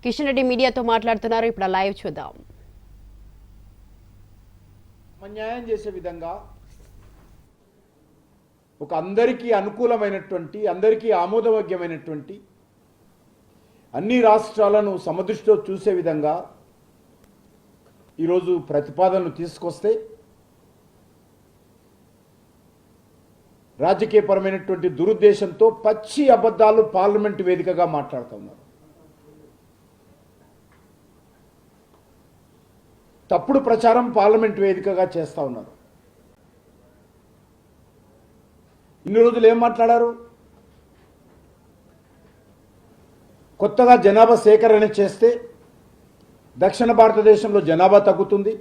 కిషన్ రెడ్డి మీడియాతో మాట్లాడుతున్నారు. ఇప్పుడు లైవ్ చూద్దాం. అన్యాయం చేసే విధంగా ఒక అందరికీ అనుకూలమైనటువంటి అందరికీ ఆమోదయోగ్యమైనటువంటి అన్ని రాష్ట్రాలను సమదృష్టితో చూసే విధంగా ఈరోజు ప్రతిపాదనలు తీసుకొస్తే రాజకీయపరమైనటువంటి దురుద్దేశంతో పచ్చి అబద్ధాలు పార్లమెంట్ వేదికగా మాట్లాడుతున్నారు. తప్పుడు ప్రచారం పార్లమెంట్ వేదికగా చేస్తూ ఉన్నారు. ఇన్ని రోజులు ఏం మాట్లాడారు? కొత్తగా జనాభా సేకరణ చేస్తే దక్షిణ భారతదేశంలో జనాభా తగ్గుతుంది,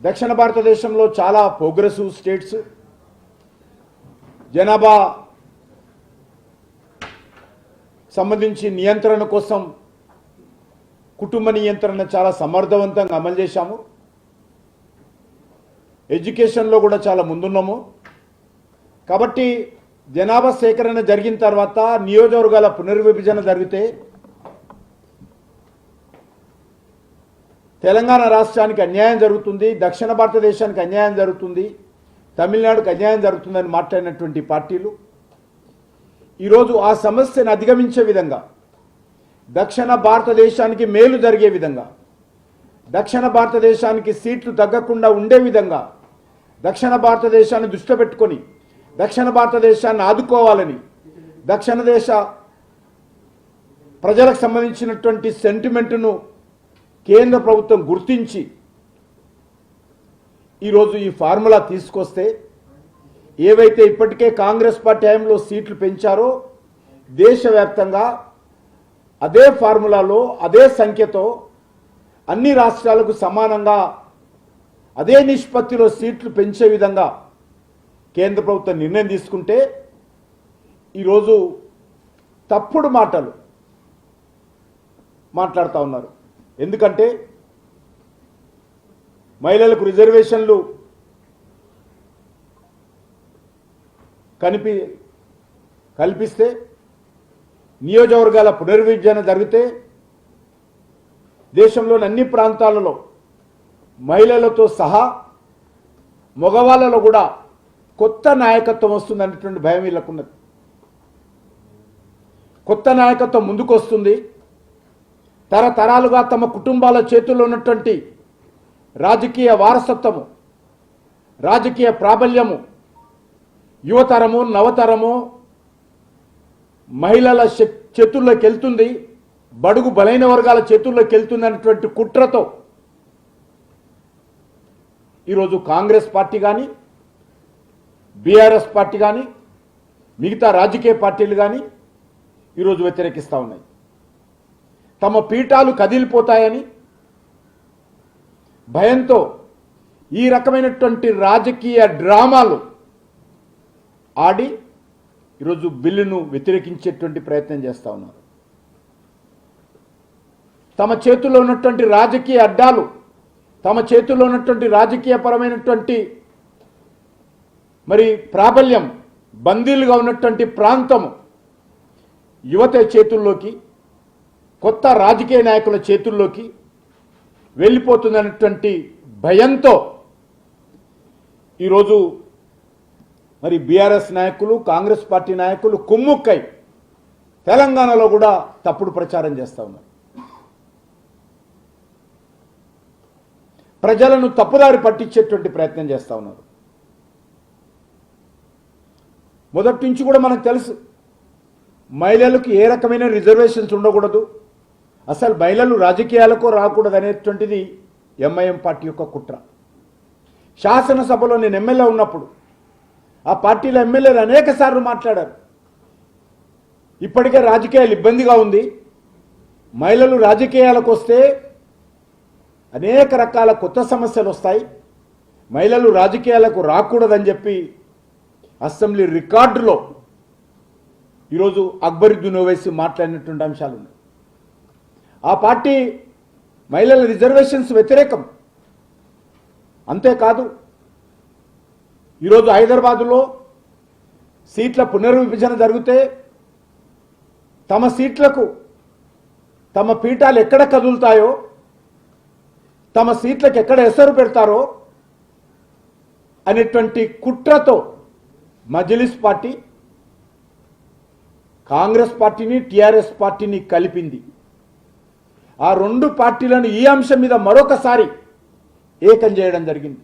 దక్షిణ భారతదేశంలో చాలా ప్రోగ్రెసివ్ స్టేట్స్ జనాభా సంబంధించి నియంత్రణ కోసం కుటుంబ నియంత్రణ చాలా సమర్థవంతంగా అమలు చేశాము, ఎడ్యుకేషన్లో కూడా చాలా ముందున్నాము. కాబట్టి జనాభా సేకరణ జరిగిన తర్వాత నియోజకవర్గాల పునర్విభజన జరిగితే తెలంగాణ రాష్ట్రానికి అన్యాయం జరుగుతుంది, దక్షిణ భారతదేశానికి అన్యాయం జరుగుతుంది, తమిళనాడుకు అన్యాయం జరుగుతుందని మాట్లాడినటువంటి పార్టీలు ఈరోజు ఆ సమస్యను అధిగమించే విధంగా, దక్షిణ భారతదేశానికి మేలు జరిగే విధంగా, దక్షిణ భారతదేశానికి సీట్లు తగ్గకుండా ఉండే విధంగా దక్షిణ భారతదేశాన్ని దృష్టిలో పెట్టుకొని దక్షిణ భారతదేశాన్ని ఆదుకోవాలని దక్షిణ దేశ ప్రజలకు సంబంధించినటువంటి సెంటిమెంటును కేంద్ర ప్రభుత్వం గుర్తించి ఈరోజు ఈ ఫార్ములా తీసుకొస్తే ఏవైతే ఇప్పటికే కాంగ్రెస్ పార్టీ హయాంలో సీట్లు పెంచారో దేశవ్యాప్తంగా అదే ఫార్ములాలో అదే సంఖ్యతో అన్ని రాష్ట్రాలకు సమానంగా అదే నిష్పత్తిలో సీట్లు పెంచే విధంగా కేంద్ర ప్రభుత్వం నిర్ణయం తీసుకుంటే ఈరోజు తప్పుడు మాటలు మాట్లాడుతూ ఉన్నారు. ఎందుకంటే మహిళలకు రిజర్వేషన్లు కల్పిస్తే నియోజకవర్గాల పునర్విభజన జరిగితే దేశంలోని అన్ని ప్రాంతాలలో మహిళలతో సహా మగవాళ్ళలో కూడా కొత్త నాయకత్వం వస్తుందనేటువంటి భయం వీళ్ళకున్నది. కొత్త నాయకత్వం ముందుకు వస్తుంది. తరతరాలుగా తమ కుటుంబాల చేతుల్లో ఉన్నటువంటి రాజకీయ వారసత్వము, రాజకీయ ప్రాబల్యము యువతరము నవతరము మహిళల చేతుల్లోకి వెళ్తుంది, బడుగు బలైన వర్గాల చేతుల్లోకి వెళ్తుంది అనేటువంటి కుట్రతో ఈరోజు కాంగ్రెస్ పార్టీ కానీ బీఆర్ఎస్ పార్టీ కానీ మిగతా రాజకీయ పార్టీలు కానీ ఈరోజు వ్యతిరేకిస్తూ ఉన్నాయి. తమ పీఠాలు కదిలిపోతాయని భయంతో ఈ రకమైనటువంటి రాజకీయ డ్రామాలు ఆడి ఈరోజు బిల్లును వ్యతిరేకించేటువంటి ప్రయత్నం చేస్తూ ఉన్నారు. తమ చేతుల్లో ఉన్నటువంటి రాజకీయ అడ్డాలు, తమ చేతుల్లో ఉన్నటువంటి రాజకీయపరమైనటువంటి మరి ప్రాబల్యం, బందీలుగా ఉన్నటువంటి ప్రాంతము యువత చేతుల్లోకి, కొత్త రాజకీయ నాయకుల చేతుల్లోకి వెళ్ళిపోతుందనేటువంటి భయంతో ఈరోజు మరి బీఆర్ఎస్ నాయకులు కాంగ్రెస్ పార్టీ నాయకులు కుమ్ముక్కై తెలంగాణలో కూడా తప్పుడు ప్రచారం చేస్తూ ఉన్నారు. ప్రజలను తప్పుదారి పట్టించేటువంటి ప్రయత్నం చేస్తూ ఉన్నారు. మొదటి నుంచి కూడా మనకు తెలుసు మహిళలకు ఏ రకమైన రిజర్వేషన్స్ ఉండకూడదు, అసలు మహిళలు రాజకీయాలకు రాకూడదు అనేటువంటిది ఎంఐఎం పార్టీ యొక్క కుట్ర. శాసనసభలో నేను ఎమ్మెల్యే ఉన్నప్పుడు ఆ పార్టీలో ఎమ్మెల్యేలు అనేక సార్లు మాట్లాడారు. ఇప్పటికే రాజకీయాలు ఇబ్బందిగా ఉంది, మహిళలు రాజకీయాలకు వస్తే అనేక రకాల కొత్త సమస్యలు వస్తాయి, మహిళలు రాజకీయాలకు రాకూడదని చెప్పి అసెంబ్లీ రికార్డులో ఈరోజు అక్బరుద్దీన్ ఓవైసీ మాట్లాడినటువంటి అంశాలు ఉన్నాయి. ఆ పార్టీ మహిళల రిజర్వేషన్స్ వ్యతిరేకం. అంతేకాదు ఈరోజు హైదరాబాదులో సీట్ల పునర్విభజన జరిగితే తమ సీట్లకు తమ పీఠాలు ఎక్కడ కదులుతాయో, తమ సీట్లకు ఎక్కడ ఎసరు పెడతారో అనేటువంటి కుట్రతో మజ్లిస్ పార్టీ కాంగ్రెస్ పార్టీని, టిఆర్ఎస్ పార్టీని కలిపింది. ఆ రెండు పార్టీలను ఈ అంశం మీద మరొకసారి ఏకం చేయడం జరిగింది.